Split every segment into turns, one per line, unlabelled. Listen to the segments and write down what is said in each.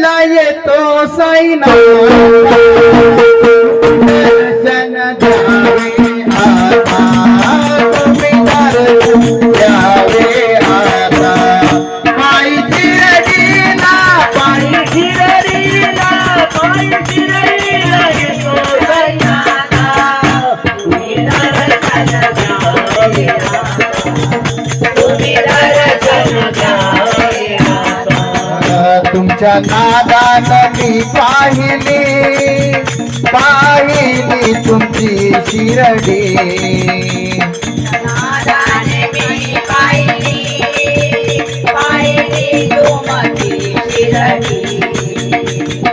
शिरडीला येतो साईनाथ दर्शन द्यावे आता तुम्ही दर्शन द्यावे आता पायी शिरडीला पायी शिरडीला पायी शिरडीला येतो साईनाथ तुम्ही दर्शन द्यावे तुम्ही दर्शन द्यावे तुमच्या नादात मी पाहिली तुमची शिरडी
नादाने मी पाहिली तुमची शिरडी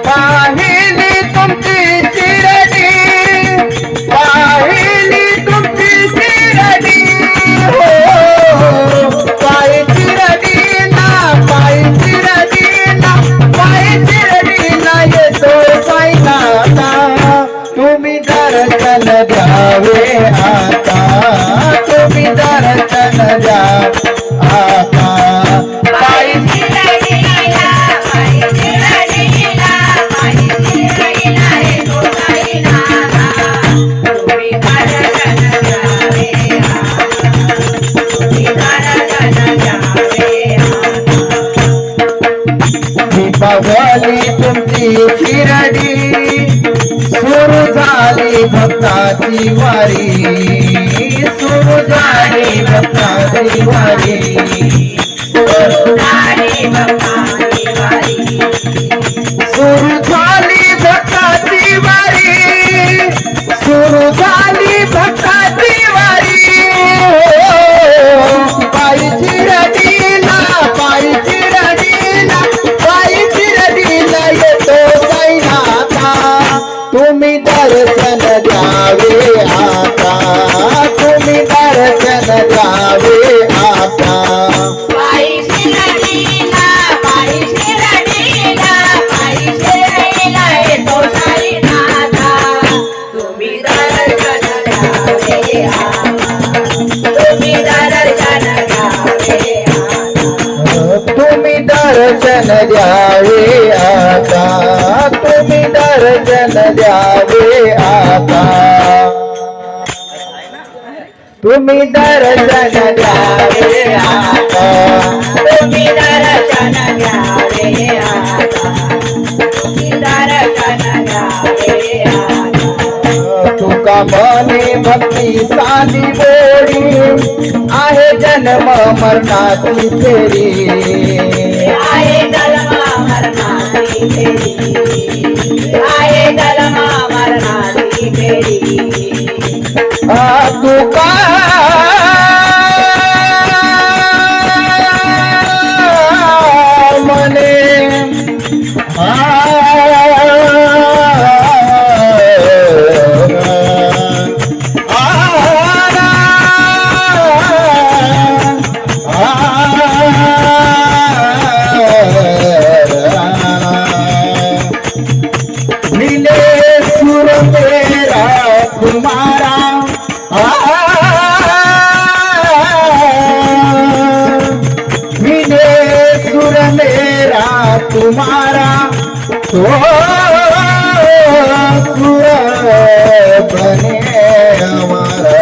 पाहिली तुमची शिरडी पाहिली तुमची शिरडी हो पायी शिरडी ना पायी शिरडी ना पायी शिरडी ना येतो साईनाथा तुम्ही दर्शन द्यावे आता तुम्ही दर्शन द्या आता पायी
शिरडीला पायी शिरडीला पायी शिरडीला येतो साईनाथ तुम्ही दर्शन द्यावे तुम्ही दर्शन द्यावे
दीपावली तुमची शिरडी सुरू झाली भक्ताची वारी सुरू झाली भक्ताची वारी
सुरुवारी भक्ताची वारी
सुरू झाली भक्ताची वारी सुरू झाली भक्ताची वारी पायी शिरडीला पायी शिरडीला पायी शिरडीला येतो साईनाथा तुम्ही दर्शन द्यावे आता तुम्ही दर्शन द्यावे आता
पायी शिरडीला पायी शिरडीला पायी शिरडीला येतो साईनाथ तुम्ही दर्शन द्यावे तुम्ही दर्शन द्यावे
तुम्ही दर्शन द्यावे आता तुम्ही दर्शन द्यावे आता तुम्ही दर्शन द्यावे आता
तुम्ही दर्शन द्यावे तुम्ही दर्शन द्यावे
तुका मने भक्ती साधी बोडी आहे जन्म मरणाची फेरी
आहे जन्म मरणाची फेरी आहे जन्म मरणाची फेरी
तुका मने मिले सुर मेरा तुम्हारा मिले सुर मेरा तुम्हारा तो सुर बने हमारा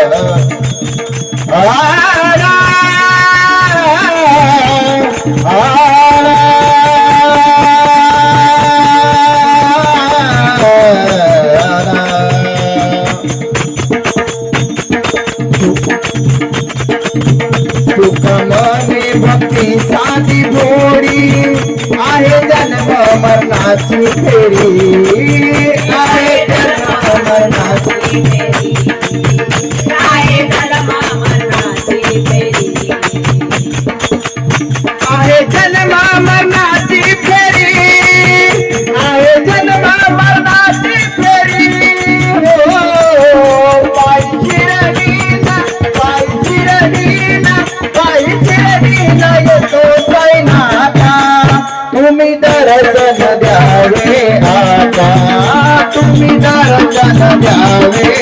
तुका मने भक्ती साधी भोडी आहे जन्म मरणाची फेरी आहे जन्म मरणाची
फेरी आहे जन्म मरणाची फेरी
आहे जन्म मरणाची फेरी आहे जन्म मरणाची फेरी हो पायी शिरडीला पायी शिरडीला पायी शिरडीला येतो साईनाथा तुम्ही दर्शन द्यावे आता तुम्ही दर्शन द्यावे